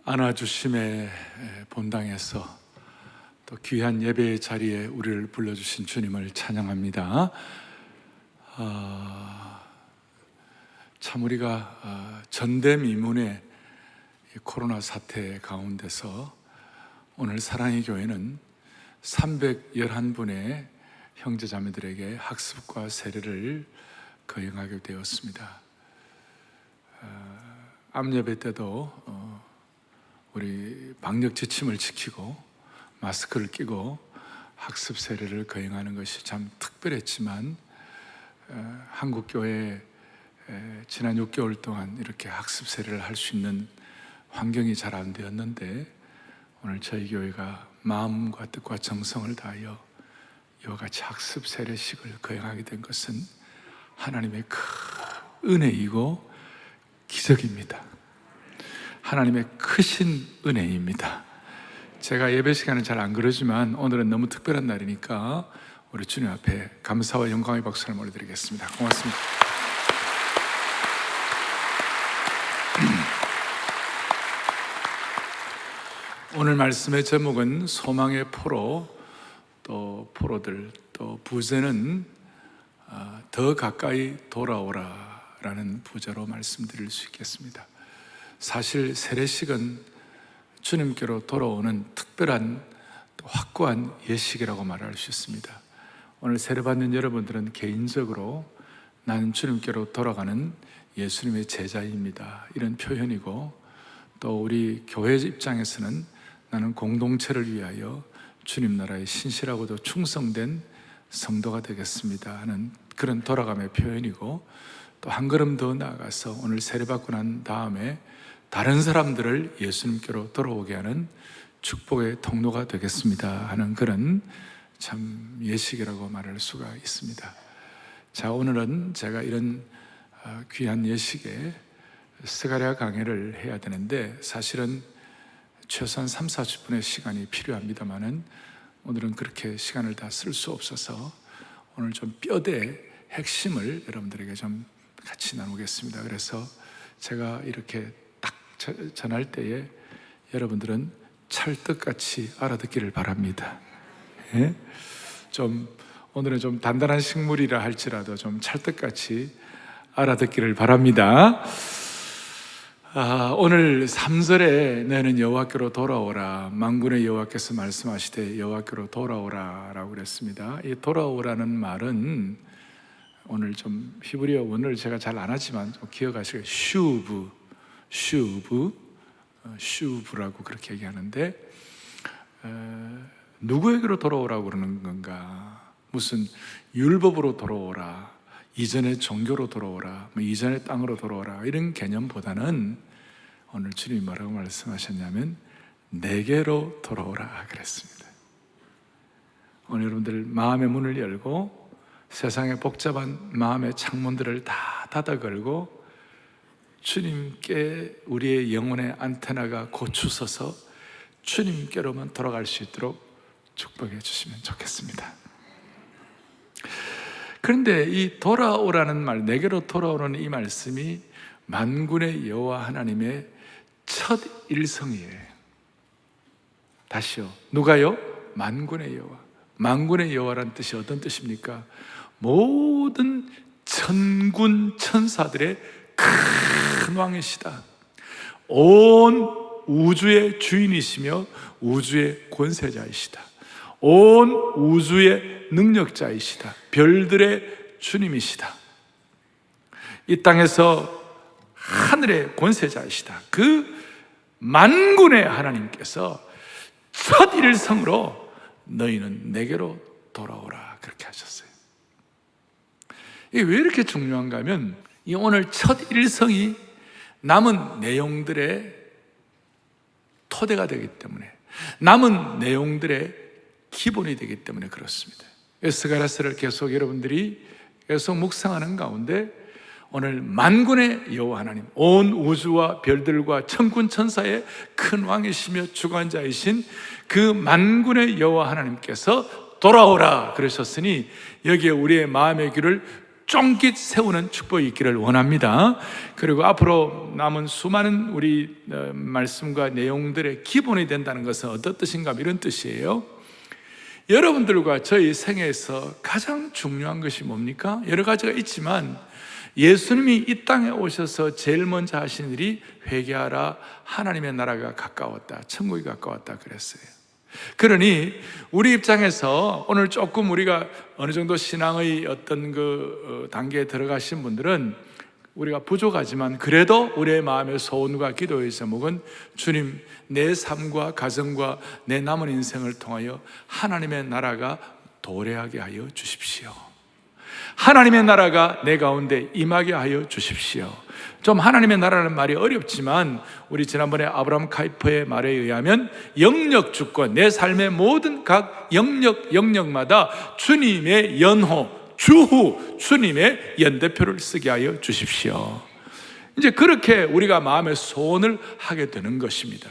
안아주심의 본당에서 또 귀한 예배의 자리에 우리를 불러주신 주님을 찬양합니다. 참 우리가 전대미문의 코로나 사태 가운데서 오늘 사랑의 교회는 311분의 형제자매들에게 학습과 세례를 거행하게 되었습니다. 암예배 때도 우리 방역 지침을 지키고 마스크를 끼고 학습 세례를 거행하는 것이 참 특별했지만 한국교회에 지난 6개월 동안 이렇게 학습 세례를 할 수 있는 환경이 잘 안 되었는데 오늘 저희 교회가 마음과 뜻과 정성을 다하여 이와 같이 학습 세례식을 거행하게 된 것은 하나님의 큰 은혜이고 기적입니다. 하나님의 크신 은혜입니다. 제가 예배 시간은 잘 안 그러지만 오늘은 너무 특별한 날이니까 우리 주님 앞에 감사와 영광의 박수를 올려드리겠습니다. 고맙습니다. 오늘 말씀의 제목은 소망의 포로, 또 포로들, 또 부제는 더 가까이 돌아오라 라는 부제로 말씀드릴 수 있겠습니다. 사실 세례식은 주님께로 돌아오는 특별한 확고한 예식이라고 말할 수 있습니다. 오늘 세례받는 여러분들은 개인적으로 나는 주님께로 돌아가는 예수님의 제자입니다, 이런 표현이고, 또 우리 교회 입장에서는 나는 공동체를 위하여 주님 나라에 신실하고도 충성된 성도가 되겠습니다 하는 그런 돌아감의 표현이고, 또 한 걸음 더 나아가서 오늘 세례받고 난 다음에 다른 사람들을 예수님께로 돌아오게 하는 축복의 통로가 되겠습니다 하는 그런 참 예식이라고 말할 수가 있습니다. 자, 오늘은 제가 이런 귀한 예식에 스가랴 강해를 해야 되는데 사실은 최소한 30-40분의 시간이 필요합니다만은 오늘은 그렇게 시간을 다 쓸 수 없어서 오늘 좀 뼈대 핵심을 여러분들에게 좀 같이 나누겠습니다. 그래서 제가 이렇게 딱 전할 때에 여러분들은 찰떡같이 알아듣기를 바랍니다. 예? 오늘은 좀 단단한 식물이라 할지라도 좀 찰떡같이 알아듣기를 바랍니다. 오늘 3절에 너는 여호와께로 돌아오라, 만군의 여호와께서 말씀하시되 여호와께로 돌아오라 라고 그랬습니다. 이 돌아오라는 말은 오늘 좀 히브리어 원어를 제가 잘 안 하지만 좀 기억하시고 슈브라고 그렇게 얘기하는데, 누구에게로 돌아오라고 그러는 건가? 무슨 율법으로 돌아오라, 이전의 종교로 돌아오라, 이전의 땅으로 돌아오라, 이런 개념보다는 오늘 주님이 뭐라고 말씀하셨냐면 내게로 돌아오라 그랬습니다. 오늘 여러분들 마음의 문을 열고 세상의 복잡한 마음의 창문들을 다 닫아 걸고 주님께 우리의 영혼의 안테나가 고추서서 주님께로만 돌아갈 수 있도록 축복해 주시면 좋겠습니다. 그런데 이 돌아오라는 말, 내게로 돌아오는 이 말씀이 만군의 여호와 하나님의 첫 일성이에요. 다시요, 누가요? 만군의 여호와. 만군의 여호와란 뜻이 어떤 뜻입니까? 모든 천군 천사들의 큰 왕이시다. 온 우주의 주인이시며 우주의 권세자이시다. 온 우주의 능력자이시다. 별들의 주님이시다. 이 땅에서 하늘의 권세자이시다. 그 만군의 하나님께서 첫 일성으로 너희는 내게로 돌아오라 그렇게 하셨어요. 이게 왜 이렇게 중요한가 하면 이 오늘 첫 일성이 남은 내용들의 토대가 되기 때문에, 남은 내용들의 기본이 되기 때문에 그렇습니다. 스가랴서를 계속 여러분들이 계속 묵상하는 가운데 오늘 만군의 여호와 하나님, 온 우주와 별들과 천군 천사의 큰 왕이시며 주관자이신 그 만군의 여호와 하나님께서 돌아오라 그러셨으니 여기에 우리의 마음의 귀를 쫑깃 세우는 축복이 있기를 원합니다. 그리고 앞으로 남은 수많은 우리 말씀과 내용들의 기본이 된다는 것은 어떤 뜻인가, 이런 뜻이에요. 여러분들과 저희 생애에서 가장 중요한 것이 뭡니까? 여러 가지가 있지만 예수님이 이 땅에 오셔서 제일 먼저 하신 일이 회개하라, 하나님의 나라가 가까웠다, 천국이 가까웠다 그랬어요. 그러니 우리 입장에서 오늘 조금 우리가 어느 정도 신앙의 어떤 그 단계에 들어가신 분들은 우리가 부족하지만 그래도 우리의 마음의 소원과 기도의 제목은 주님, 내 삶과 가정과 내 남은 인생을 통하여 하나님의 나라가 도래하게 하여 주십시오. 하나님의 나라가 내 가운데 임하게 하여 주십시오. 좀 하나님의 나라라는 말이 어렵지만 우리 지난번에 아브라함 카이퍼의 말에 의하면 영역 주권, 내 삶의 모든 각 영역마다 주님의 연호, 주후, 주님의 연대표를 쓰게 하여 주십시오. 이제 그렇게 우리가 마음의 소원을 하게 되는 것입니다.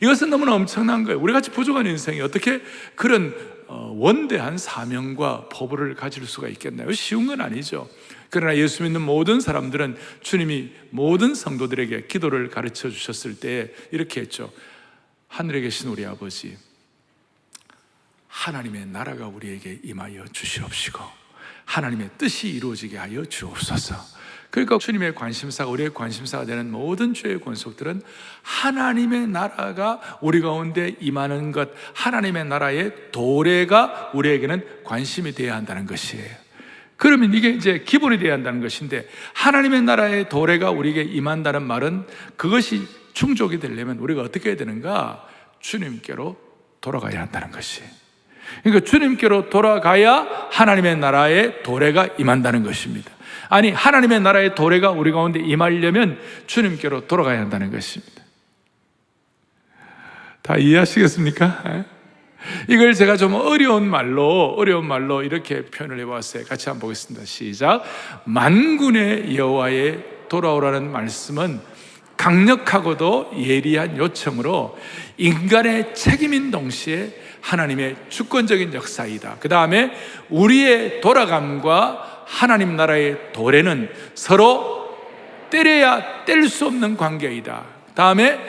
이것은 너무나 엄청난 거예요. 우리같이 부족한 인생이 어떻게 그런 원대한 사명과 포부를 가질 수가 있겠나요? 쉬운 건 아니죠. 그러나 예수 믿는 모든 사람들은 주님이 모든 성도들에게 기도를 가르쳐 주셨을 때 이렇게 했죠. 하늘에 계신 우리 아버지, 하나님의 나라가 우리에게 임하여 주시옵시고 하나님의 뜻이 이루어지게 하여 주옵소서. 그러니까 주님의 관심사가 우리의 관심사가 되는 모든 주의 권속들은 하나님의 나라가 우리 가운데 임하는 것, 하나님의 나라의 도래가 우리에게는 관심이 되어야 한다는 것이에요. 그러면 이게 이제 기본이 되어야 한다는 것인데, 하나님의 나라의 도래가 우리에게 임한다는 말은 그것이 충족이 되려면 우리가 어떻게 해야 되는가? 주님께로 돌아가야 한다는 것이에요. 그러니까 주님께로 돌아가야 하나님의 나라의 도래가 임한다는 것입니다. 아니, 하나님의 나라의 도래가 우리 가운데 임하려면 주님께로 돌아가야 한다는 것입니다. 다 이해하시겠습니까? 이걸 제가 좀 어려운 말로 이렇게 표현을 해봤어요. 같이 한번 보겠습니다. 시작. 만군의 여호와의 돌아오라는 말씀은 강력하고도 예리한 요청으로 인간의 책임인 동시에 하나님의 주권적인 역사이다. 그 다음에 우리의 돌아감과 하나님 나라의 도래는 서로 때려야 뗄 수 없는 관계이다. 다음에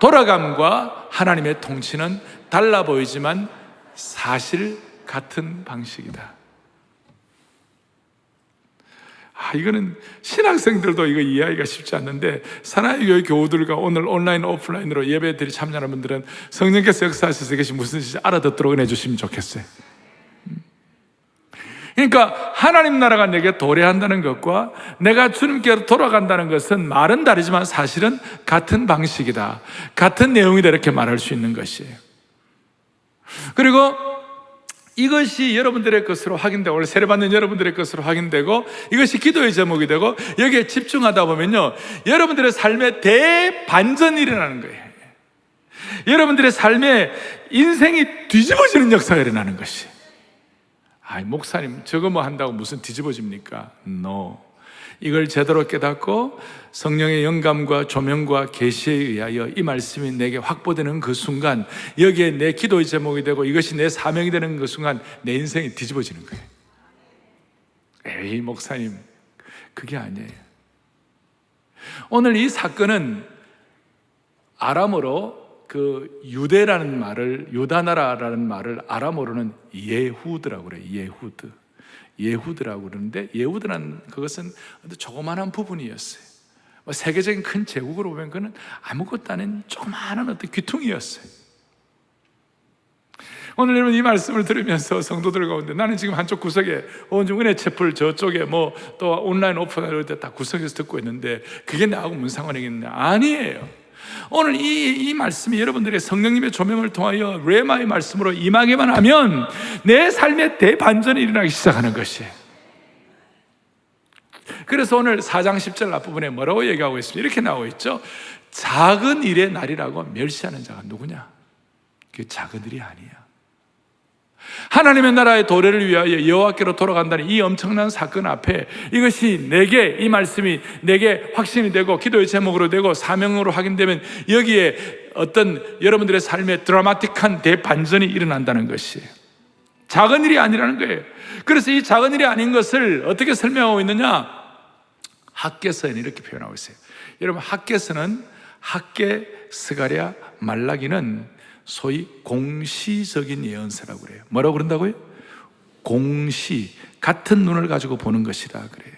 돌아감과 하나님의 통치는 달라 보이지만 사실 같은 방식이다. 이거는 신학생들도 이거 이해하기가 쉽지 않는데 사나이 교회 교우들과 오늘 온라인 오프라인으로 예배들이 참여하는 분들은 성령께서 역사하셔서 이것이 무슨 뜻인지 알아듣도록 은혜 주시면 좋겠어요. 그러니까 하나님 나라가 내게 도래한다는 것과 내가 주님께로 돌아간다는 것은 말은 다르지만 사실은 같은 방식이다, 같은 내용이다, 이렇게 말할 수 있는 것이에요. 그리고 이것이 여러분들의 것으로 확인되고 오늘 세례받는 여러분들의 것으로 확인되고 이것이 기도의 제목이 되고 여기에 집중하다 보면요, 여러분들의 삶에 대반전이 일어나는 거예요. 여러분들의 삶에 인생이 뒤집어지는 역사가 일어나는 것이. 목사님 저거 뭐 한다고 무슨 뒤집어집니까? No. 이걸 제대로 깨닫고 성령의 영감과 조명과 계시에 의하여 이 말씀이 내게 확보되는 그 순간, 여기에 내 기도의 제목이 되고 이것이 내 사명이 되는 그 순간 내 인생이 뒤집어지는 거예요. 에이 목사님, 그게 아니에요. 오늘 이 사건은 아람어로 그 유대라는 말을, 유다나라라는 말을 아람어로는 예후드라고 그래요. 예후드라고 그러는데, 예후드라는 그것은 조그마한 부분이었어요. 세계적인 큰 제국으로 보면 그는 아무것도 아닌 조그마한 어떤 귀퉁이였어요. 오늘 여러분 이 말씀을 들으면서 성도들 가운데 나는 지금 한쪽 구석에 온중 은혜 채플 저쪽에 뭐 또 온라인 오픈할 때 다 구석에서 듣고 있는데 그게 나하고 무슨 상관이겠냐? 아니에요. 오늘 이 말씀이 여러분들의 성령님의 조명을 통하여 레마의 말씀으로 임하게만 하면 내 삶에 대반전이 일어나기 시작하는 것이에요. 그래서 오늘 4장 10절 앞부분에 뭐라고 얘기하고 있습니다. 이렇게 나오고 있죠. 작은 일의 날이라고 멸시하는 자가 누구냐? 그게 작은 일이 아니야. 하나님의 나라의 도래를 위하여 여호와께로 돌아간다는 이 엄청난 사건 앞에 이것이 내게, 이 말씀이 내게 확신이 되고 기도의 제목으로 되고 사명으로 확인되면 여기에 어떤 여러분들의 삶에 드라마틱한 대반전이 일어난다는 것이에요. 작은 일이 아니라는 거예요. 그래서 이 작은 일이 아닌 것을 어떻게 설명하고 있느냐? 학개서에는 이렇게 표현하고 있어요. 여러분, 학개서는 학개, 스가랴, 말라기는 소위 공시적인 예언서라고 그래요. 뭐라고 그런다고요? 공시, 같은 눈을 가지고 보는 것이라 그래요.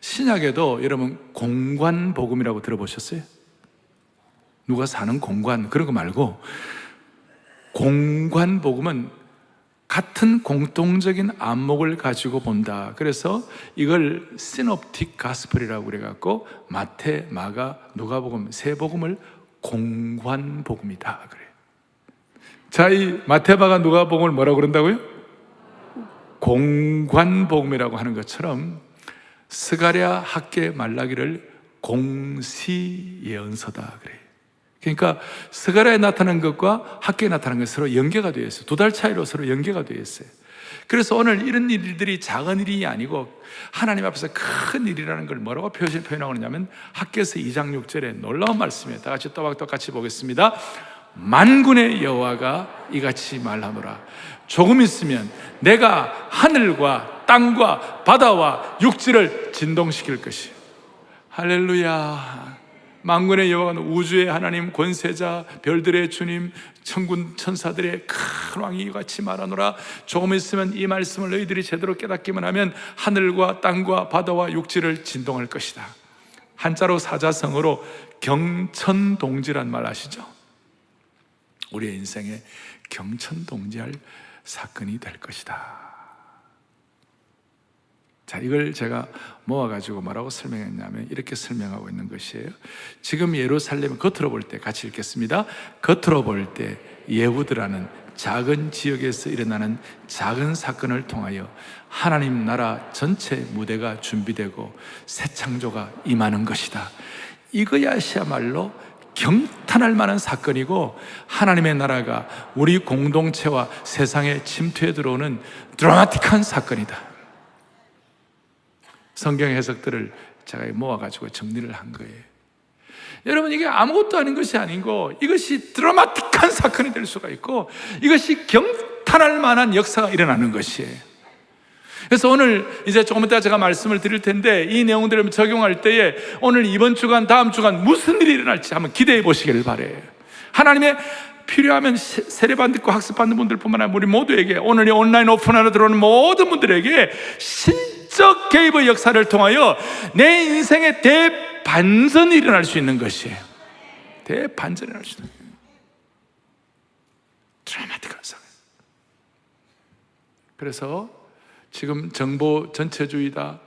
신약에도 여러분 공관복음이라고 들어보셨어요? 누가 사는 공관, 그런 거 말고 공관복음은 같은 공통적인 안목을 가지고 본다. 그래서 이걸 시놉틱 가스펠이라고 그래갖고 마태, 마가, 누가복음 세 복음을 공관복음이다 그래요. 자, 이 마태, 마가, 누가복음을 뭐라고 그런다고요? 공관복음이라고 하는 것처럼 스가랴, 학개, 말라기를 공시 예언서다 그래요. 그러니까 스가랴에 나타난 것과 학개에 나타난 것이 서로 연계가 되어 있어요. 2달 차이로 서로 연계가 되어 있어요. 그래서 오늘 이런 일들이 작은 일이 아니고 하나님 앞에서 큰 일이라는 걸 뭐라고 표현하고 있냐면 학개서 2장 6절에 놀라운 말씀이에요. 다 같이 또박또박 같이 보겠습니다. 만군의 여호와가 이같이 말하노라. 조금 있으면 내가 하늘과 땅과 바다와 육지를 진동시킬 것이에요. 할렐루야. 만군의 여호와는 우주의 하나님, 권세자, 별들의 주님, 천군 천사들의 큰 왕이 같이 말하노라. 조금 있으면 이 말씀을 너희들이 제대로 깨닫기만 하면 하늘과 땅과 바다와 육지를 진동할 것이다. 한자로 사자성어로 경천동지란 말 아시죠? 우리의 인생에 경천동지할 사건이 될 것이다. 자, 이걸 제가 모아가지고 뭐라고 설명했냐면 이렇게 설명하고 있는 것이에요. 지금 예루살렘 겉으로 볼 때 같이 읽겠습니다. 겉으로 볼 때 예후드라는 작은 지역에서 일어나는 작은 사건을 통하여 하나님 나라 전체 무대가 준비되고 새 창조가 임하는 것이다. 이거야말로 경탄할 만한 사건이고 하나님의 나라가 우리 공동체와 세상에 침투해 들어오는 드라마틱한 사건이다. 성경 해석들을 제가 모아가지고 정리를 한 거예요. 여러분, 이게 아무것도 아닌 것이 아니고 이것이 드라마틱한 사건이 될 수가 있고 이것이 경탄할 만한 역사가 일어나는 것이에요. 그래서 오늘 이제 조금 이따 제가 말씀을 드릴 텐데 이 내용들을 적용할 때에 오늘 이번 주간 다음 주간 무슨 일이 일어날지 한번 기대해 보시기를 바라요. 하나님의 필요하면 세례받는 듣고 학습받는 분들뿐만 아니라 우리 모두에게 오늘 이 온라인 오픈하러 들어오는 모든 분들에게 신적 개입의 역사를 통하여 내 인생의 대반전이 일어날 수 있는 것이에요. 대반전이 일어날 수 있는 거예요. 드라마틱한 사건. 그래서 지금 정보 전체주의다,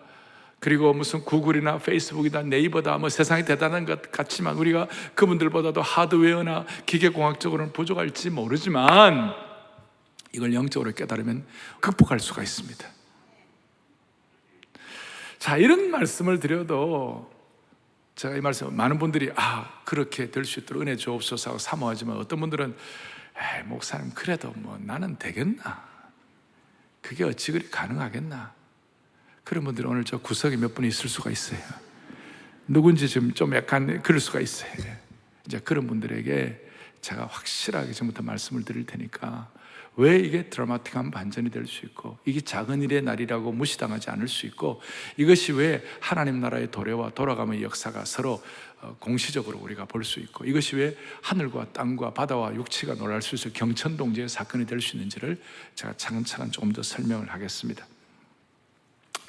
그리고 무슨 구글이나 페이스북이다, 네이버다, 뭐 세상이 대단한 것 같지만 우리가 그분들보다도 하드웨어나 기계공학적으로는 부족할지 모르지만 이걸 영적으로 깨달으면 극복할 수가 있습니다. 자, 이런 말씀을 드려도 제가 이 말씀 많은 분들이 그렇게 될 수 있도록 은혜 주옵소서 하고 사모하지만 어떤 분들은 목사님 그래도 뭐 나는 되겠나? 그게 어찌 그리 가능하겠나? 그런 분들은 오늘 저 구석에 몇 분이 있을 수가 있어요. 누군지 좀 약간 그럴 수가 있어요. 이제 그런 분들에게 제가 확실하게 지금부터 말씀을 드릴 테니까 왜 이게 드라마틱한 반전이 될 수 있고 이게 작은 일의 날이라고 무시당하지 않을 수 있고 이것이 왜 하나님 나라의 도래와 돌아감의 역사가 서로 공시적으로 우리가 볼 수 있고 이것이 왜 하늘과 땅과 바다와 육지가 놀랄 수 있어 경천동지의 사건이 될 수 있는지를 제가 차근차근 조금 더 설명을 하겠습니다.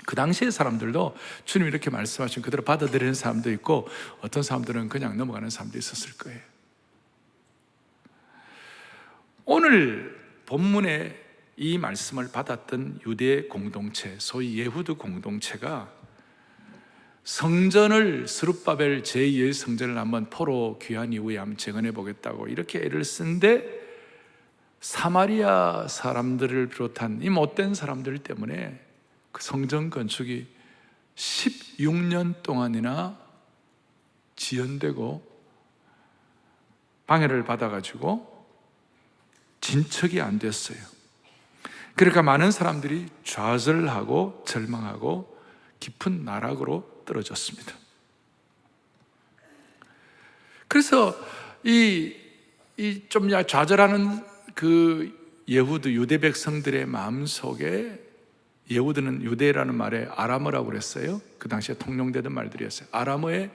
그 당시의 사람들도 주님이 이렇게 말씀하신 그대로 받아들이는 사람도 있고 어떤 사람들은 그냥 넘어가는 사람도 있었을 거예요. 오늘 본문에 이 말씀을 받았던 유대 공동체, 소위 예후드 공동체가 성전을 스룹바벨 제2의 성전을 한번 포로 귀환 이후에 한번 재건해 보겠다고 이렇게 애를 쓴데 사마리아 사람들을 비롯한 이 못된 사람들 때문에 그 성전 건축이 16년 동안이나 지연되고 방해를 받아가지고 진척이 안 됐어요. 그러니까 많은 사람들이 좌절하고 절망하고 깊은 나락으로 떨어졌습니다. 그래서 이 좀 좌절하는 그 예후드 유대 백성들의 마음속에, 예후드는 유대라는 말에 아람어라고 그랬어요. 그 당시에 통용되던 말들이었어요. 아람어에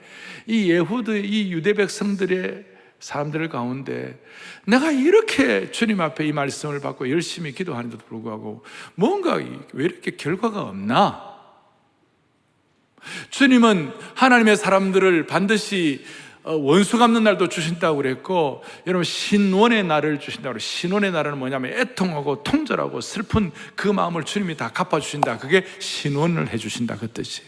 이 예후드, 이 유대 백성들의 사람들 가운데 내가 이렇게 주님 앞에 이 말씀을 받고 열심히 기도하는데도 불구하고 뭔가 왜 이렇게 결과가 없나? 주님은 하나님의 사람들을 반드시 원수 갚는 날도 주신다고 그랬고, 여러분 신원의 날을 주신다고 그래요. 신원의 날은 뭐냐면 애통하고 통절하고 슬픈 그 마음을 주님이 다 갚아주신다. 그게 신원을 해주신다 그 뜻이.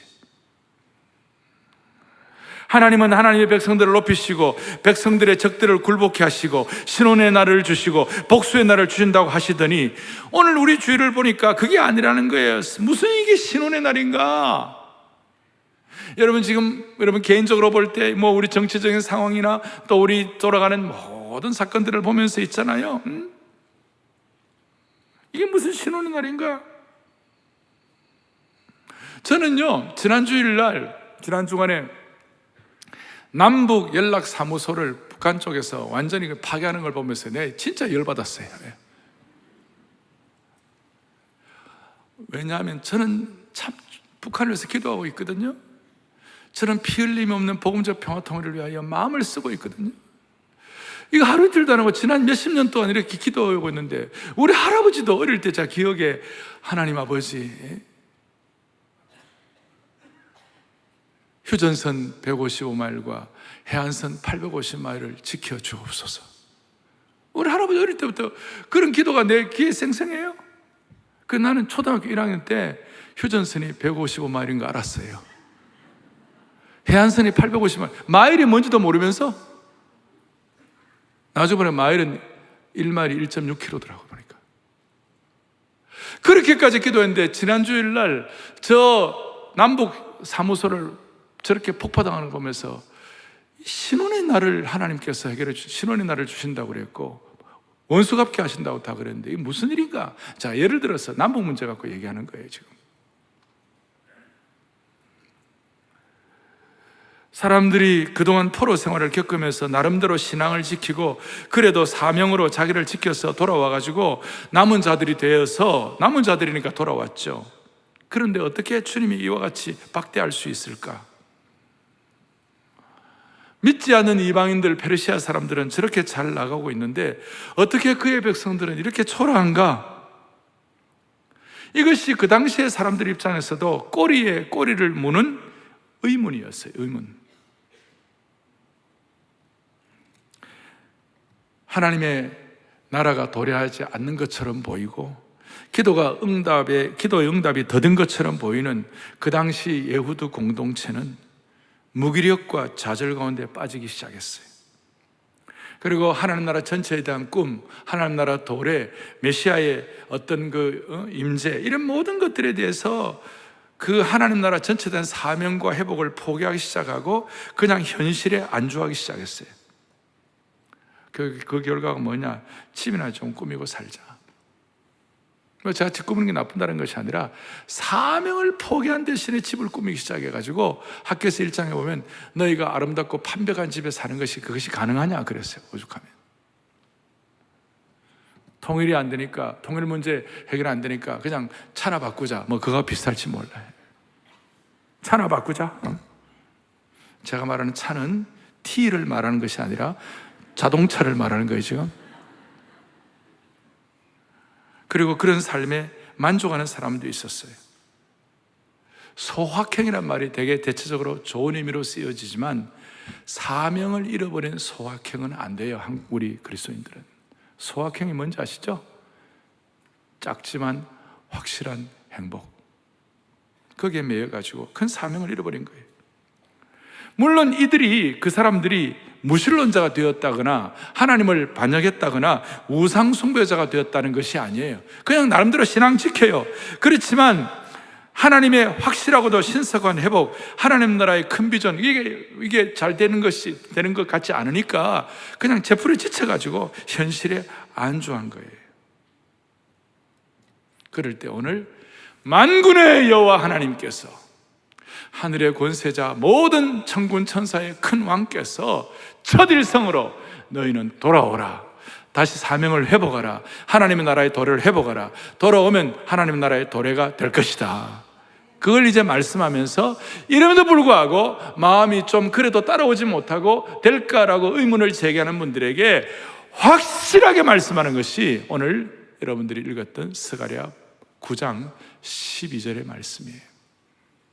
하나님은 하나님의 백성들을 높이시고 백성들의 적들을 굴복케 하시고 신원의 날을 주시고 복수의 날을 주신다고 하시더니 오늘 우리 주일을 보니까 그게 아니라는 거예요. 무슨 이게 신원의 날인가? 여러분 지금 여러분 개인적으로 볼 때 뭐 우리 정치적인 상황이나 또 우리 돌아가는 모든 사건들을 보면서 있잖아요. 이게 무슨 신혼의 날인가? 저는요 지난 주일날 지난 주간에 남북 연락 사무소를 북한 쪽에서 완전히 파괴하는 걸 보면서 내가 진짜 열받았어요. 왜냐하면 저는 참 북한을 위해서 기도하고 있거든요. 저는 피 흘림이 없는 복음적 평화통일을 위하여 마음을 쓰고 있거든요. 이거 하루 이틀도 안 하고 지난 몇십 년 동안 이렇게 기도하고 있는데, 우리 할아버지도 어릴 때 제가 기억에 하나님 아버지 휴전선 155마일과 해안선 850마일을 지켜주옵소서. 우리 할아버지 어릴 때부터 그런 기도가 내 귀에 생생해요. 나는 초등학교 1학년 때 휴전선이 155마일인 거 알았어요. 해안선이 850마일, 마일이 뭔지도 모르면서 나중에 보면 마일은 1마일이 1.6km더라고 보니까. 그렇게까지 기도했는데 지난 주일날 저 남북 사무소를 저렇게 폭파당하는 거 보면서 신혼의 날을 하나님께서 해결해 신혼의 날을 주신다고 그랬고 원수 갚게 하신다고 다 그랬는데 이게 무슨 일인가? 자, 예를 들어서 남북 문제 갖고 얘기하는 거예요 지금. 사람들이 그동안 포로 생활을 겪으면서 나름대로 신앙을 지키고 그래도 사명으로 자기를 지켜서 돌아와가지고 남은 자들이 되어서 남은 자들이니까 돌아왔죠. 그런데 어떻게 주님이 이와 같이 박대할 수 있을까? 믿지 않는 이방인들 페르시아 사람들은 저렇게 잘 나가고 있는데 어떻게 그의 백성들은 이렇게 초라한가? 이것이 그 당시의 사람들 입장에서도 꼬리에 꼬리를 무는 의문이었어요. 의문. 하나님의 나라가 도래하지 않는 것처럼 보이고 기도의 응답이 더딘 것처럼 보이는 그 당시 예후드 공동체는 무기력과 좌절 가운데 빠지기 시작했어요. 그리고 하나님 나라 전체에 대한 꿈, 하나님 나라 도래, 메시아의 어떤 임재, 이런 모든 것들에 대해서 그 하나님 나라 전체에 대한 사명과 회복을 포기하기 시작하고 그냥 현실에 안주하기 시작했어요. 그 결과가 뭐냐? 집이나 좀 꾸미고 살자. 제가 집 꾸미는 게 나쁜다는 것이 아니라 사명을 포기한 대신에 집을 꾸미기 시작해가지고 학교에서 1장에 보면 너희가 아름답고 판벽한 집에 사는 것이 그것이 가능하냐 그랬어요. 오죽하면 통일이 안 되니까, 통일 문제 해결 안 되니까 그냥 차나 바꾸자, 뭐 그거가 비슷할지 몰라요. 차나 바꾸자. 제가 말하는 차는 T를 말하는 것이 아니라 자동차를 말하는 거예요 지금. 그리고 그런 삶에 만족하는 사람도 있었어요. 소확행이란 말이 되게 대체적으로 좋은 의미로 쓰여지지만 사명을 잃어버린 소확행은 안 돼요. 우리 그리스도인들은. 소확행이 뭔지 아시죠? 작지만 확실한 행복, 거기에 매여가지고 큰 사명을 잃어버린 거예요. 물론 그 사람들이 무신론자가 되었다거나 하나님을 반역했다거나 우상 숭배자가 되었다는 것이 아니에요. 그냥 나름대로 신앙 지켜요. 그렇지만 하나님의 확실하고도 신속한 회복, 하나님 나라의 큰 비전, 이게 잘 되는 것 같지 않으니까 그냥 제풀에 지쳐가지고 현실에 안주한 거예요. 그럴 때 오늘 만군의 여호와 하나님께서, 하늘의 권세자 모든 천군 천사의 큰 왕께서 첫 일성으로 너희는 돌아오라, 다시 사명을 회복하라. 하나님의 나라의 도래를 회복하라. 돌아오면 하나님의 나라의 도래가 될 것이다. 그걸 이제 말씀하면서 이름에도 불구하고 마음이 좀 그래도 따라오지 못하고 될까라고 의문을 제기하는 분들에게 확실하게 말씀하는 것이 오늘 여러분들이 읽었던 스가랴 9장 12절의 말씀이에요.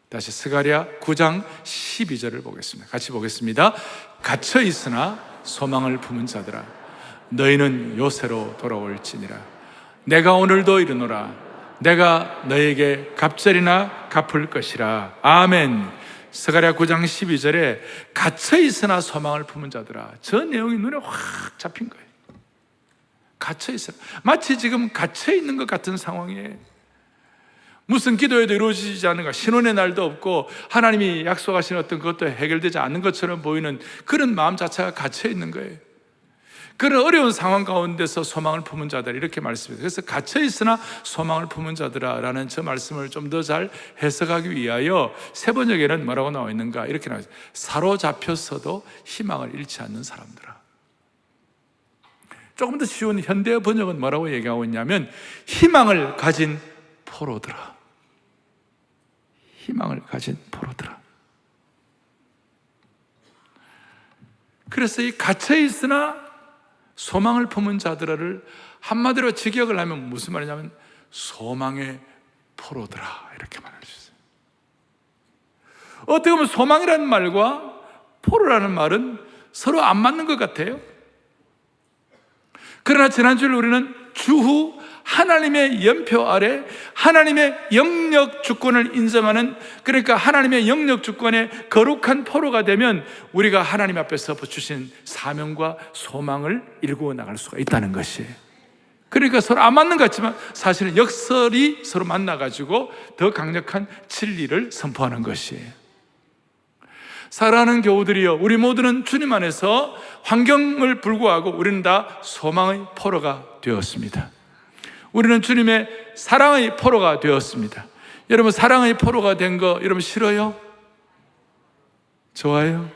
다시 스가랴 9장 12절을 보겠습니다. 같이 보겠습니다. 갇혀 있으나 소망을 품은 자들아, 너희는 요새로 돌아올지니라. 내가 오늘도 이르노라. 내가 너에게 갑절이나 갚을 것이라. 아멘. 스가랴 9장 12절에 갇혀 있으나 소망을 품은 자들아, 저 내용이 눈에 확 잡힌 거예요. 갇혀 있으나, 마치 지금 갇혀 있는 것 같은 상황이에요. 무슨 기도에도 이루어지지 않는가, 신혼의 날도 없고 하나님이 약속하신 어떤 것도 해결되지 않는 것처럼 보이는 그런 마음 자체가 갇혀 있는 거예요. 그런 어려운 상황 가운데서 소망을 품은 자들, 이렇게 말씀해요. 그래서 갇혀 있으나 소망을 품은 자들아 라는 저 말씀을 좀 더 잘 해석하기 위하여 세 번역에는 뭐라고 나와 있는가, 이렇게 나와 있어요. 사로잡혔어도 희망을 잃지 않는 사람들아. 조금 더 쉬운 현대 번역은 뭐라고 얘기하고 있냐면 희망을 가진 포로들아. 희망을 가진 포로들아. 그래서 이 갇혀 있으나 소망을 품은 자들을 한마디로 직역을 하면 무슨 말이냐면 소망의 포로들아, 이렇게 말할 수 있어요. 어떻게 보면 소망이라는 말과 포로라는 말은 서로 안 맞는 것 같아요. 그러나 지난주에 우리는 주후 하나님의 연표 아래 하나님의 영역 주권을 인정하는, 그러니까 하나님의 영역 주권의 거룩한 포로가 되면 우리가 하나님 앞에서 주신 사명과 소망을 일구어 나갈 수가 있다는 것이에요. 그러니까 서로 안 맞는 것 같지만 사실은 역설이 서로 만나가지고 더 강력한 진리를 선포하는 것이에요. 사랑하는 교우들이여, 우리 모두는 주님 안에서 환경을 불구하고 우리는 다 소망의 포로가 되었습니다. 우리는 주님의 사랑의 포로가 되었습니다. 여러분, 사랑의 포로가 된 거 여러분 싫어요? 좋아요?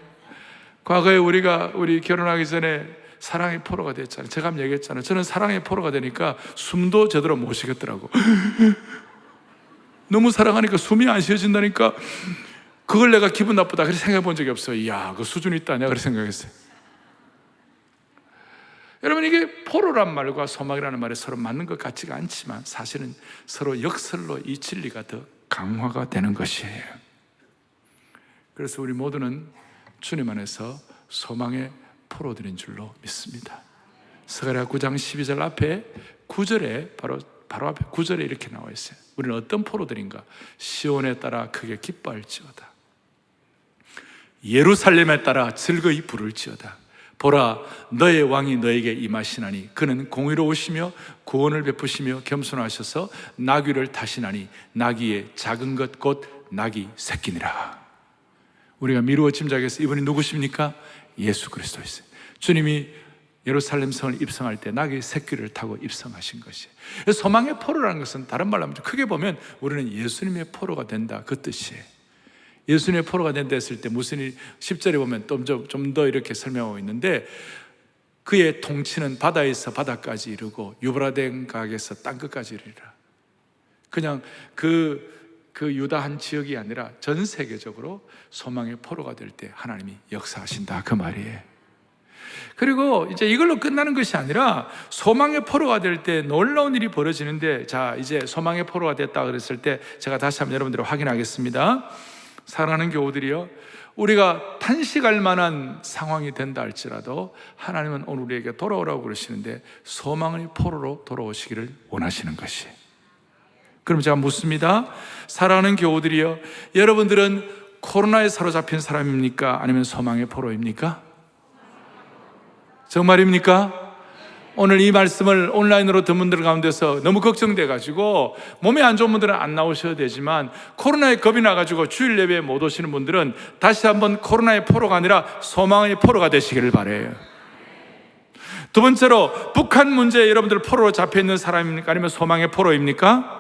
과거에 우리 결혼하기 전에 사랑의 포로가 됐잖아요. 제가 한번 얘기했잖아요. 저는 사랑의 포로가 되니까 숨도 제대로 못 쉬겠더라고. 너무 사랑하니까 숨이 안 쉬어진다니까. 그걸 내가 기분 나쁘다 그렇게 생각해 본 적이 없어요. 이야, 그 수준이 있다, 내가 그렇게 생각했어요. 여러분, 이게 포로란 말과 소망이라는 말이 서로 맞는 것 같지가 않지만 사실은 서로 역설로 이 진리가 더 강화가 되는 것이에요. 그래서 우리 모두는 주님 안에서 소망의 포로들인 줄로 믿습니다. 스가랴 9장 12절 앞에 9절에 바로 앞에 9절에 이렇게 나와 있어요. 우리는 어떤 포로들인가? 시온에 따라 크게 기뻐할지어다. 예루살렘에 따라 즐거이 부를지어다. 보라, 너의 왕이 너에게 임하시나니 그는 공의로우시며 구원을 베푸시며 겸손하셔서 나귀를 타시나니 나귀의 작은 것 곧 나귀 새끼니라. 우리가 미루어 짐작해서 이분이 누구십니까? 예수 그리스도이세요. 주님이 예루살렘 성을 입성할 때 나귀 새끼를 타고 입성하신 것이에요. 소망의 포로라는 것은 다른 말로 하면 크게 보면 우리는 예수님의 포로가 된다, 그 뜻이에요. 예수님의 포로가 된다 했을 때 무슨 일, 10절에 보면 좀 더 이렇게 설명하고 있는데 그의 통치는 바다에서 바다까지 이르고 유브라데 강에서 땅끝까지 이르리라. 그냥 그 유다 한 지역이 아니라 전 세계적으로 소망의 포로가 될 때 하나님이 역사하신다, 그 말이에요. 그리고 이제 이걸로 끝나는 것이 아니라 소망의 포로가 될 때 놀라운 일이 벌어지는데, 자, 이제 소망의 포로가 됐다 그랬을 때 제가 다시 한번 여러분들을 확인하겠습니다. 사랑하는 교우들이요, 우리가 탄식할 만한 상황이 된다 할지라도 하나님은 오늘 우리에게 돌아오라고 그러시는데 소망의 포로로 돌아오시기를 원하시는 것이에요. 그럼 제가 묻습니다. 사랑하는 교우들이요, 여러분들은 코로나에 사로잡힌 사람입니까? 아니면 소망의 포로입니까? 정말입니까? 오늘 이 말씀을 온라인으로 듣는 분들 가운데서 너무 걱정돼가지고 몸에 안 좋은 분들은 안 나오셔도 되지만 코로나에 겁이 나가지고 주일 예배에 못 오시는 분들은 다시 한번 코로나의 포로가 아니라 소망의 포로가 되시기를 바라요. 두 번째로, 북한 문제에 여러분들 포로로 잡혀있는 사람입니까? 아니면 소망의 포로입니까?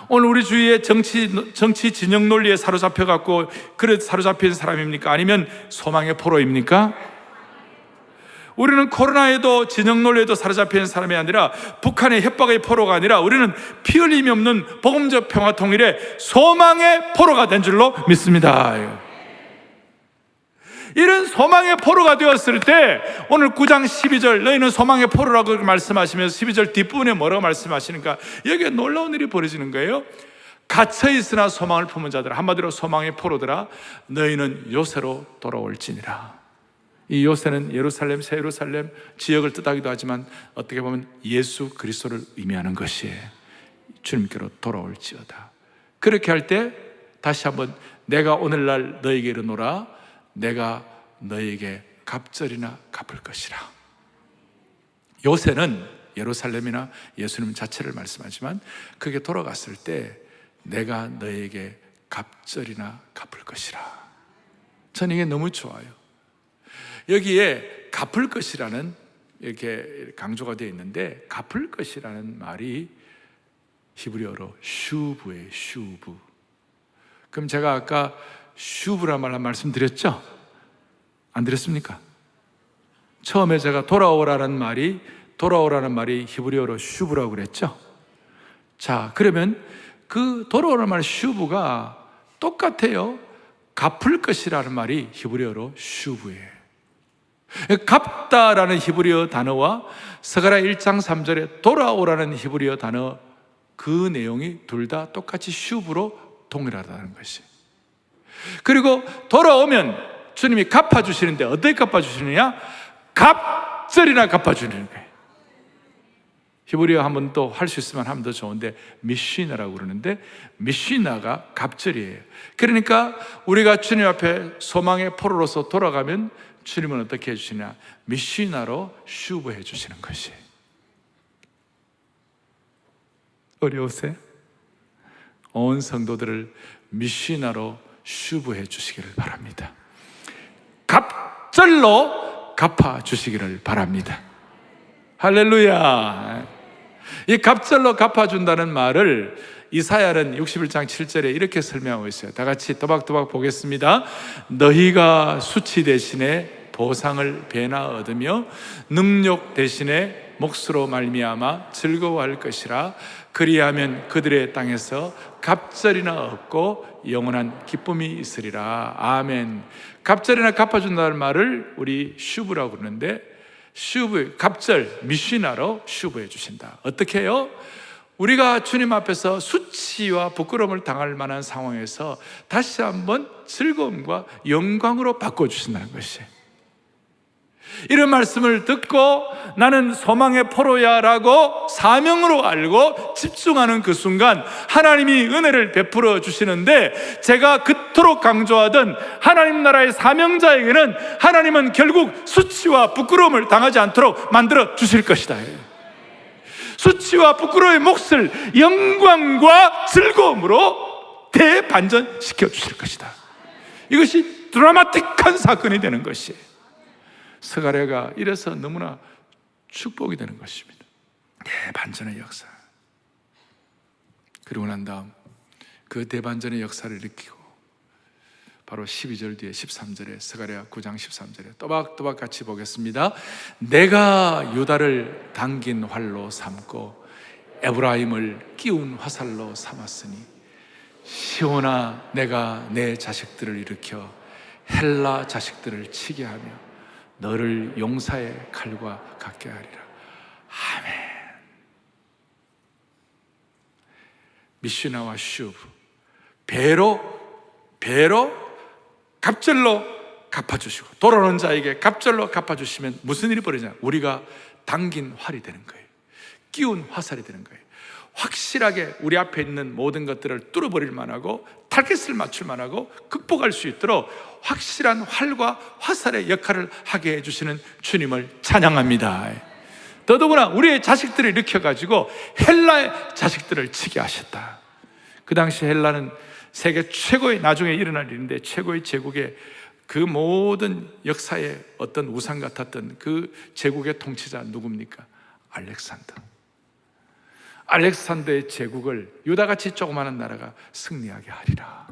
오늘 우리 주위에 정치 진영 논리에 사로잡혀갖고 그래 사로잡힌 사람입니까? 아니면 소망의 포로입니까? 우리는 코로나에도 진영 논리에도 사로잡혀 있는 사람이 아니라 북한의 협박의 포로가 아니라 우리는 피 흘림이 없는 복음적 평화 통일의 소망의 포로가 된 줄로 믿습니다. 이런 소망의 포로가 되었을 때 오늘 9장 12절 너희는 소망의 포로라고 말씀하시면서 12절 뒷부분에 뭐라고 말씀하시는가? 여기에 놀라운 일이 벌어지는 거예요. 갇혀 있으나 소망을 품은 자들아, 한마디로 소망의 포로들아, 너희는 요새로 돌아올지니라. 이 요새는 예루살렘, 새 예루살렘 지역을 뜻하기도 하지만 어떻게 보면 예수 그리스도를 의미하는 것이에요. 주님께로 돌아올지어다. 그렇게 할 때 다시 한번 내가 오늘날 너에게 이르노라, 내가 너에게 갑절이나 갚을 것이라. 요새는 예루살렘이나 예수님 자체를 말씀하지만 그게 돌아갔을 때 내가 너에게 갑절이나 갚을 것이라. 저는 이게 너무 좋아요. 여기에 갚을 것이라는 이렇게 강조가 되어 있는데, 갚을 것이라는 말이 히브리어로 슈브예요. 슈브. 그럼 제가 아까 슈브란 말 말씀드렸죠? 안 드렸습니까? 처음에 제가 돌아오라는 말이 히브리어로 슈브라고 그랬죠? 자, 그러면 그 돌아오라는 말 슈브가 똑같아요. 갚을 것이라는 말이 히브리어로 슈브예요. 갚다라는 히브리어 단어와 스가랴 1장 3절에 돌아오라는 히브리어 단어, 그 내용이 둘 다 똑같이 슈브로 동일하다는 것이. 그리고 돌아오면 주님이 갚아주시는데 어떻게 갚아주시느냐? 갑절이나 갚아주는 거예요. 히브리어 한번 또 할 수 있으면 하면 더 좋은데 미쉬나라고 그러는데, 미쉬나가 갑절이에요. 그러니까 우리가 주님 앞에 소망의 포로로서 돌아가면 주님은 어떻게 해주시냐? 미쉬나로 슈브해 주시는 것이에요. 어려우세요? 온 성도들을 미쉬나로 슈브해 주시기를 바랍니다. 갑절로 갚아 주시기를 바랍니다. 할렐루야. 이 갑절로 갚아준다는 말을 이사야는 61장 7절에 이렇게 설명하고 있어요. 다 같이 또박또박 보겠습니다. 너희가 수치 대신에 보상을 배나 얻으며 능력 대신에 몫으로 말미암아 즐거워할 것이라. 그리하면 그들의 땅에서 갑절이나 얻고 영원한 기쁨이 있으리라. 아멘. 갑절이나 갚아준다는 말을 우리 슈브라고 그러는데, 슈브, 갑절, 미쉬나로 슈브해 주신다. 어떻게 해요? 우리가 주님 앞에서 수치와 부끄러움을 당할 만한 상황에서 다시 한번 즐거움과 영광으로 바꿔주신다는 것이에요. 이런 말씀을 듣고 나는 소망의 포로야 라고 사명으로 알고 집중하는 그 순간 하나님이 은혜를 베풀어 주시는데, 제가 그토록 강조하던 하나님 나라의 사명자에게는 하나님은 결국 수치와 부끄러움을 당하지 않도록 만들어 주실 것이다. 수치와 부끄러움의 몫을 영광과 즐거움으로 대반전시켜 주실 것이다. 이것이 드라마틱한 사건이 되는 것이에요. 스가랴가 이래서 너무나 축복이 되는 것입니다. 대반전의 역사. 그리고 난 다음 그 대반전의 역사를 일으키고 바로 12절 뒤에 13절에 스가랴 9장 13절에 또박또박 같이 보겠습니다. 내가 유다를 당긴 활로 삼고 에브라임을 끼운 화살로 삼았으니 시온아, 내가 내 자식들을 일으켜 헬라 자식들을 치게 하며 너를 용사의 칼과 같게 하리라. 아멘. 미슈나와 슈브, 배로 갑절로 갚아주시고 돌아오는 자에게 갑절로 갚아주시면 무슨 일이 벌어지냐? 우리가 당긴 활이 되는 거예요. 끼운 화살이 되는 거예요. 확실하게 우리 앞에 있는 모든 것들을 뚫어버릴 만하고 타겟을 맞출 만하고 극복할 수 있도록 확실한 활과 화살의 역할을 하게 해주시는 주님을 찬양합니다. 더더구나 우리의 자식들을 일으켜가지고 헬라의 자식들을 치게 하셨다. 그 당시 헬라는 세계 최고의, 나중에 일어날 일인데 최고의 제국의 그 모든 역사의 어떤 우상 같았던 그 제국의 통치자 누굽니까? 알렉산더. 알렉산더의 제국을 유다같이 조그마한 나라가 승리하게 하리라.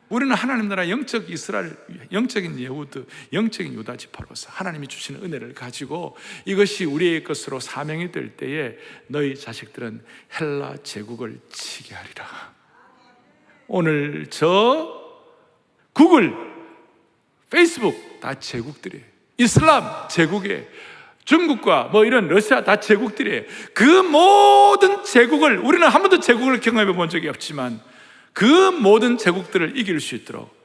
우리는 하나님 나라 영적 이스라엘, 영적인 예후드, 영적인 유다 지파로서 하나님이 주시는 은혜를 가지고 이것이 우리의 것으로 사명이 될 때에 너희 자식들은 헬라 제국을 치게 하리라. 오늘 저 구글, 페이스북 다 제국들이에요. 이슬람 제국이에요. 중국과 뭐 이런 러시아 다 제국들이에요. 그 모든 제국을, 우리는 한 번도 제국을 경험해 본 적이 없지만 그 모든 제국들을 이길 수 있도록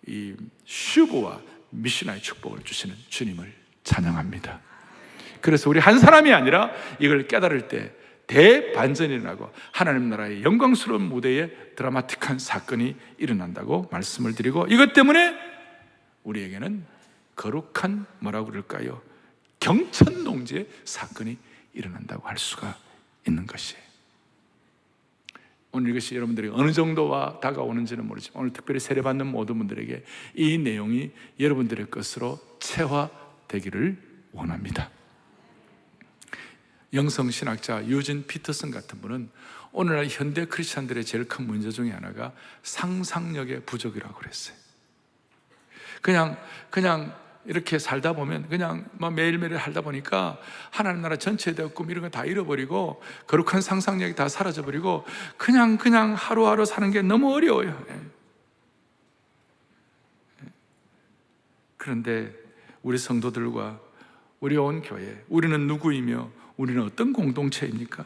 이 슈브와 미시나의 축복을 주시는 주님을 찬양합니다. 그래서 우리 한 사람이 아니라 이걸 깨달을 때 대반전이 일어나고 하나님 나라의 영광스러운 무대에 드라마틱한 사건이 일어난다고 말씀을 드리고, 이것 때문에 우리에게는 거룩한 뭐라고 그럴까요? 경천농지의 사건이 일어난다고 할 수가 있는 것이에요. 오늘 이것이 여러분들이 어느 정도와 다가오는지는 모르지만 오늘 특별히 세례받는 모든 분들에게 이 내용이 여러분들의 것으로 체화되기를 원합니다. 영성신학자 유진 피터슨 같은 분은 오늘날 현대 크리스찬들의 제일 큰 문제 중에 하나가 상상력의 부족이라고 그랬어요. 그냥 이렇게 살다 보면 그냥 매일매일 살다 보니까 하나님 나라 전체에 대한 꿈 이런 거 다 잃어버리고 거룩한 상상력이 다 사라져버리고 그냥 하루하루 사는 게 너무 어려워요. 그런데 우리 성도들과 우리 온 교회, 우리는 누구이며 우리는 어떤 공동체입니까?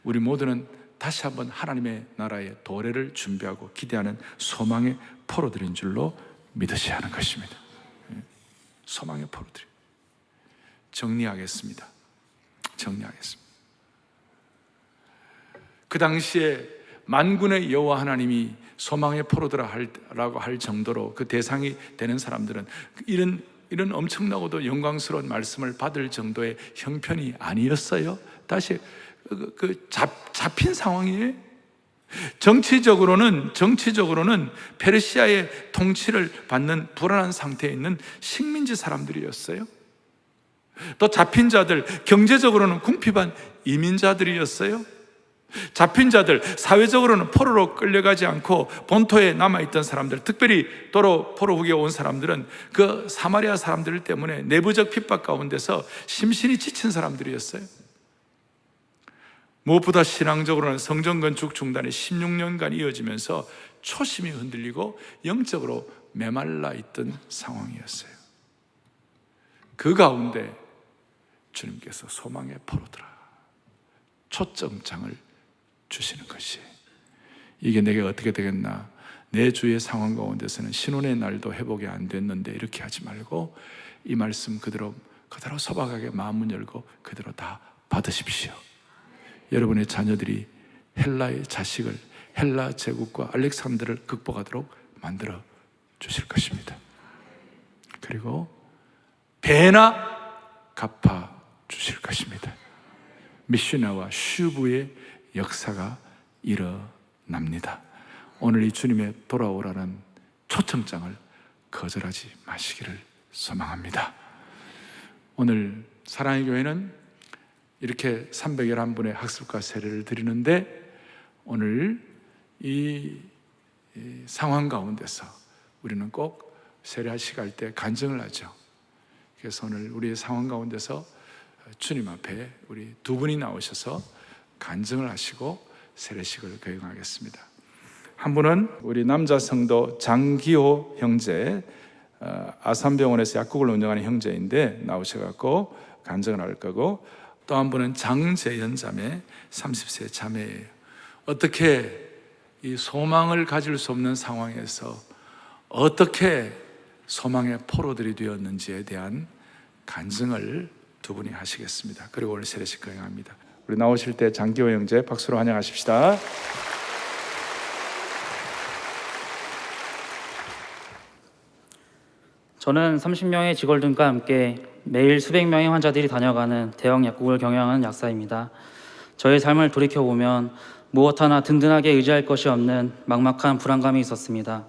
우리 모두는 다시 한번 하나님의 나라의 도래를 준비하고 기대하는 소망의 포로들인 줄로 믿으셔야 하는 것입니다. 소망의 포로들이. 정리하겠습니다. 그 당시에 만군의 여호와 하나님이 소망의 포로들라고 할 정도로 그 대상이 되는 사람들은 이런 엄청나고도 영광스러운 말씀을 받을 정도의 형편이 아니었어요. 다시 잡힌 상황이에요. 정치적으로는 페르시아의 통치를 받는 불안한 상태에 있는 식민지 사람들이었어요. 또 잡힌 자들, 경제적으로는 궁핍한 이민자들이었어요. 잡힌 자들, 사회적으로는 포로로 끌려가지 않고 본토에 남아있던 사람들, 특별히 포로 후기에 온 사람들은 그 사마리아 사람들 때문에 내부적 핍박 가운데서 심신이 지친 사람들이었어요. 무엇보다 신앙적으로는 성전 건축 중단이 16년간 이어지면서 초심이 흔들리고 영적으로 메말라 있던 상황이었어요. 그 가운데 주님께서 소망의 포로들아 초점장을 주시는 것이, 이게 내게 어떻게 되겠나, 내 주의 상황 가운데서는 신혼의 날도 회복이 안 됐는데 이렇게 하지 말고 이 말씀 그대로 소박하게 마음을 열고 그대로 다 받으십시오. 여러분의 자녀들이 헬라의 자식을, 헬라 제국과 알렉산더를 극복하도록 만들어 주실 것입니다. 그리고 배나 갚아 주실 것입니다. 미슈나와 슈브의 역사가 일어납니다. 오늘 이 주님의 돌아오라는 초청장을 거절하지 마시기를 소망합니다. 오늘 사랑의 교회는 이렇게 311분의 학습과 세례를 드리는데, 오늘 이 상황 가운데서 우리는 꼭 세례하시갈 때 간증을 하죠. 그래서 오늘 우리의 상황 가운데서 주님 앞에 우리 두 분이 나오셔서 간증을 하시고 세례식을 거행하겠습니다. 한 분은 우리 남자 성도 장기호 형제, 아산병원에서 약국을 운영하는 형제인데 나오셔갖고 간증을 할 거고, 또 한 분은 장재현 자매, 30세 자매예요. 어떻게 이 소망을 가질 수 없는 상황에서 어떻게 소망의 포로들이 되었는지에 대한 간증을 두 분이 하시겠습니다. 그리고 오늘 세례식 거행합니다. 우리 나오실 때 장기호 형제 박수로 환영하십시다. 저는 30명의 직원들과 함께 매일 수백 명의 환자들이 다녀가는 대형 약국을 경영하는 약사입니다. 저의 삶을 돌이켜보면 무엇 하나 든든하게 의지할 것이 없는 막막한 불안감이 있었습니다.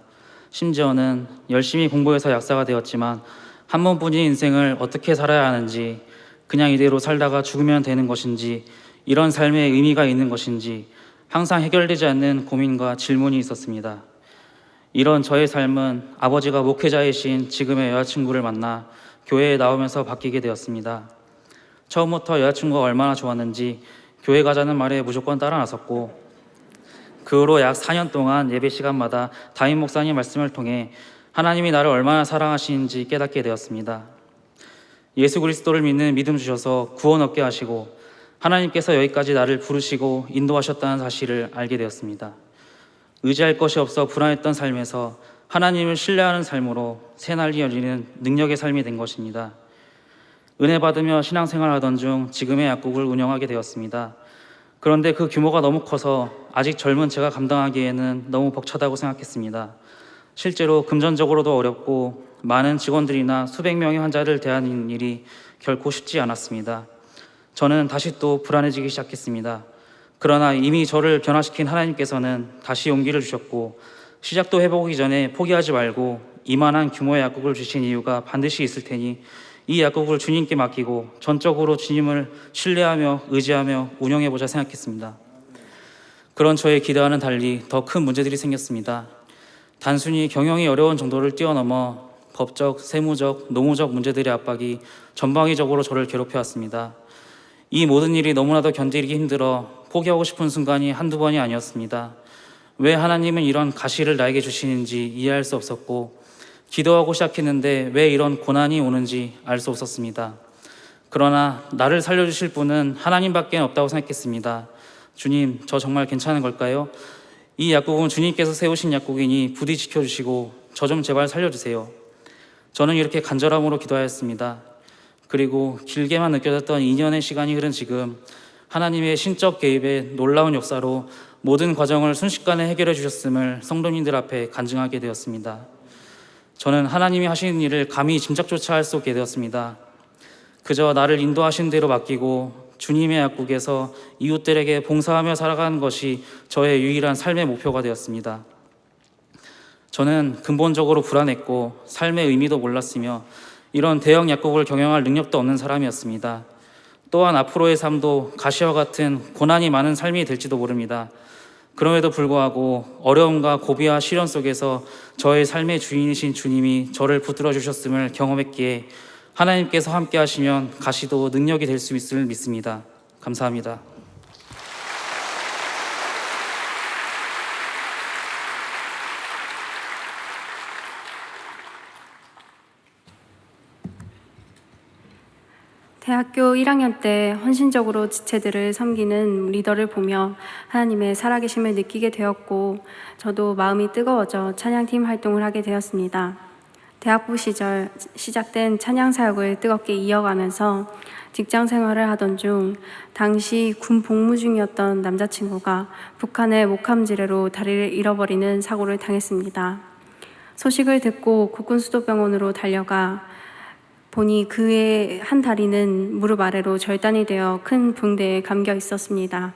심지어는 열심히 공부해서 약사가 되었지만 한 번뿐인 인생을 어떻게 살아야 하는지, 그냥 이대로 살다가 죽으면 되는 것인지, 이런 삶에 의미가 있는 것인지 항상 해결되지 않는 고민과 질문이 있었습니다. 이런 저의 삶은 아버지가 목회자이신 지금의 여자친구를 만나 교회에 나오면서 바뀌게 되었습니다. 처음부터 여자친구가 얼마나 좋았는지 교회 가자는 말에 무조건 따라 나섰고, 그 후로 약 4년 동안 예배 시간마다 담임 목사님 말씀을 통해 하나님이 나를 얼마나 사랑하시는지 깨닫게 되었습니다. 예수 그리스도를 믿는 믿음 주셔서 구원 얻게 하시고 하나님께서 여기까지 나를 부르시고 인도하셨다는 사실을 알게 되었습니다. 의지할 것이 없어 불안했던 삶에서 하나님을 신뢰하는 삶으로 새날이 열리는 능력의 삶이 된 것입니다. 은혜 받으며 신앙생활하던 중 지금의 약국을 운영하게 되었습니다. 그런데 그 규모가 너무 커서 아직 젊은 제가 감당하기에는 너무 벅차다고 생각했습니다. 실제로 금전적으로도 어렵고 많은 직원들이나 수백 명의 환자를 대하는 일이 결코 쉽지 않았습니다. 저는 다시 또 불안해지기 시작했습니다. 그러나 이미 저를 변화시킨 하나님께서는 다시 용기를 주셨고, 시작도 해보기 전에 포기하지 말고 이만한 규모의 약국을 주신 이유가 반드시 있을 테니 이 약국을 주님께 맡기고 전적으로 주님을 신뢰하며 의지하며 운영해보자 생각했습니다. 그런 저의 기대와는 달리 더 큰 문제들이 생겼습니다. 단순히 경영이 어려운 정도를 뛰어넘어 법적, 세무적, 노무적 문제들의 압박이 전방위적으로 저를 괴롭혀왔습니다. 이 모든 일이 너무나도 견디기 힘들어 포기하고 싶은 순간이 한두 번이 아니었습니다. 왜 하나님은 이런 가시를 나에게 주시는지 이해할 수 없었고, 기도하고 시작했는데 왜 이런 고난이 오는지 알 수 없었습니다. 그러나 나를 살려주실 분은 하나님밖에 없다고 생각했습니다. 주님, 저 정말 괜찮은 걸까요? 이 약국은 주님께서 세우신 약국이니 부디 지켜주시고 저 좀 제발 살려주세요. 저는 이렇게 간절함으로 기도하였습니다. 그리고 길게만 느껴졌던 2년의 시간이 흐른 지금, 하나님의 신적 개입의 놀라운 역사로 모든 과정을 순식간에 해결해 주셨음을 성도님들 앞에 간증하게 되었습니다. 저는 하나님이 하시는 일을 감히 짐작조차 할 수 없게 되었습니다. 그저 나를 인도하신 대로 맡기고 주님의 약국에서 이웃들에게 봉사하며 살아가는 것이 저의 유일한 삶의 목표가 되었습니다. 저는 근본적으로 불안했고 삶의 의미도 몰랐으며 이런 대형 약국을 경영할 능력도 없는 사람이었습니다. 또한 앞으로의 삶도 가시와 같은 고난이 많은 삶이 될지도 모릅니다. 그럼에도 불구하고 어려움과 고비와 시련 속에서 저의 삶의 주인이신 주님이 저를 붙들어 주셨음을 경험했기에 하나님께서 함께 하시면 가시도 능력이 될 수 있음을 믿습니다. 감사합니다. 대학교 1학년 때 헌신적으로 지체들을 섬기는 리더를 보며 하나님의 살아계심을 느끼게 되었고, 저도 마음이 뜨거워져 찬양팀 활동을 하게 되었습니다. 대학부 시절 시작된 찬양 사역을 뜨겁게 이어가면서 직장 생활을 하던 중 당시 군 복무 중이었던 남자친구가 북한의 목함지뢰로 다리를 잃어버리는 사고를 당했습니다. 소식을 듣고 국군수도병원으로 달려가 보니 그의 한 다리는 무릎 아래로 절단이 되어 큰 붕대에 감겨 있었습니다.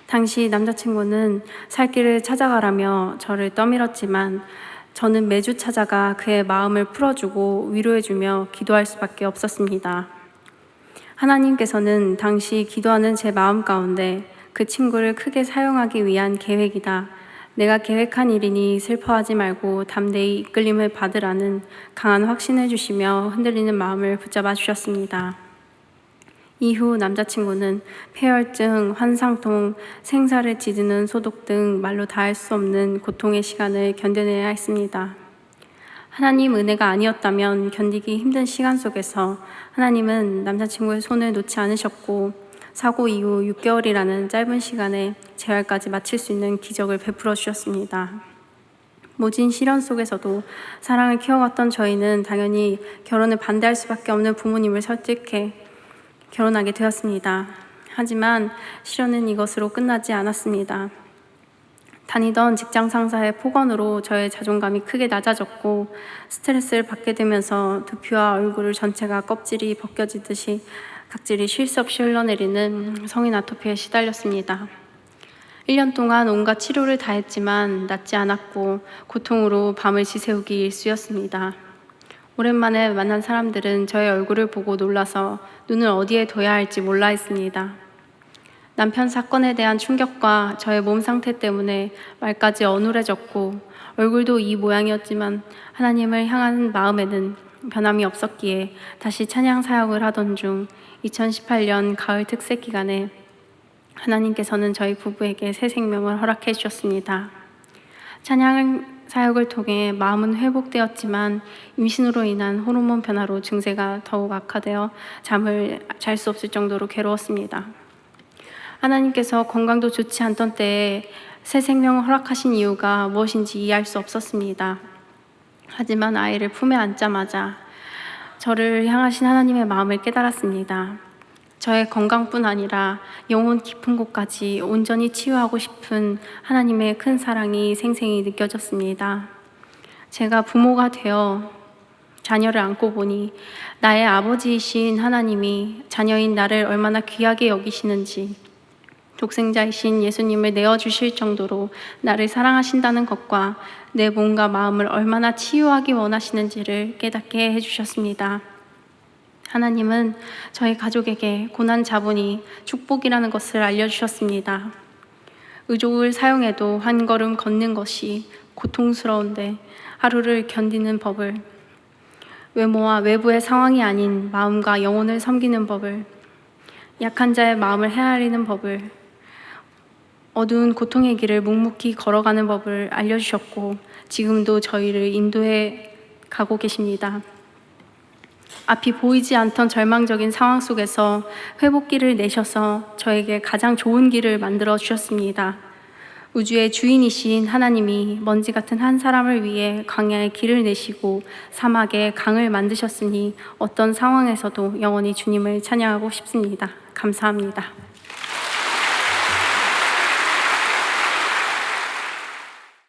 당시 남자친구는 살 길을 찾아가라며 저를 떠밀었지만 저는 매주 찾아가 그의 마음을 풀어주고 위로해주며 기도할 수밖에 없었습니다. 하나님께서는 당시 기도하는 제 마음 가운데 그 친구를 크게 사용하기 위한 계획이다, 내가 계획한 일이니 슬퍼하지 말고 담대히 이끌림을 받으라는 강한 확신을 주시며 흔들리는 마음을 붙잡아 주셨습니다. 이후 남자친구는 폐혈증, 환상통, 생사를 짖는 소독 등 말로 다할 수 없는 고통의 시간을 견뎌내야 했습니다. 하나님 은혜가 아니었다면 견디기 힘든 시간 속에서 하나님은 남자친구의 손을 놓지 않으셨고 사고 이후 6개월이라는 짧은 시간에 재활까지 마칠 수 있는 기적을 베풀어 주셨습니다. 모진 시련 속에서도 사랑을 키워갔던 저희는 당연히 결혼을 반대할 수밖에 없는 부모님을 설득해 결혼하게 되었습니다. 하지만 시련은 이것으로 끝나지 않았습니다. 다니던 직장 상사의 폭언으로 저의 자존감이 크게 낮아졌고 스트레스를 받게 되면서 두피와 얼굴 전체가 껍질이 벗겨지듯이 각질이 쉴 새 없이 흘러내리는 성인 아토피에 시달렸습니다. 1년 동안 온갖 치료를 다했지만 낫지 않았고 고통으로 밤을 지새우기 일쑤였습니다. 오랜만에 만난 사람들은 저의 얼굴을 보고 놀라서 눈을 어디에 둬야 할지 몰라 했습니다. 남편 사건에 대한 충격과 저의 몸 상태 때문에 말까지 어눌해졌고 얼굴도 이 모양이었지만 하나님을 향한 마음에는 변함이 없었기에 다시 찬양 사역을 하던 중 2018년 가을 특색 기간에 하나님께서는 저희 부부에게 새 생명을 허락해 주셨습니다. 찬양 사역을 통해 마음은 회복되었지만 임신으로 인한 호르몬 변화로 증세가 더욱 악화되어 잠을 잘 수 없을 정도로 괴로웠습니다. 하나님께서 건강도 좋지 않던 때에 새 생명을 허락하신 이유가 무엇인지 이해할 수 없었습니다. 하지만 아이를 품에 안자마자 저를 향하신 하나님의 마음을 깨달았습니다. 저의 건강뿐 아니라 영혼 깊은 곳까지 온전히 치유하고 싶은 하나님의 큰 사랑이 생생히 느껴졌습니다. 제가 부모가 되어 자녀를 안고 보니 나의 아버지이신 하나님이 자녀인 나를 얼마나 귀하게 여기시는지, 독생자이신 예수님을 내어주실 정도로 나를 사랑하신다는 것과 내 몸과 마음을 얼마나 치유하기 원하시는지를 깨닫게 해주셨습니다. 하나님은 저희 가족에게 고난자분이 축복이라는 것을 알려주셨습니다. 의족을 사용해도 한 걸음 걷는 것이 고통스러운데 하루를 견디는 법을, 외모와 외부의 상황이 아닌 마음과 영혼을 섬기는 법을, 약한 자의 마음을 헤아리는 법을, 어두운 고통의 길을 묵묵히 걸어가는 법을 알려주셨고 지금도 저희를 인도해 가고 계십니다. 앞이 보이지 않던 절망적인 상황 속에서 회복길을 내셔서 저에게 가장 좋은 길을 만들어 주셨습니다. 우주의 주인이신 하나님이 먼지 같은 한 사람을 위해 광야에 길을 내시고 사막에 강을 만드셨으니 어떤 상황에서도 영원히 주님을 찬양하고 싶습니다. 감사합니다.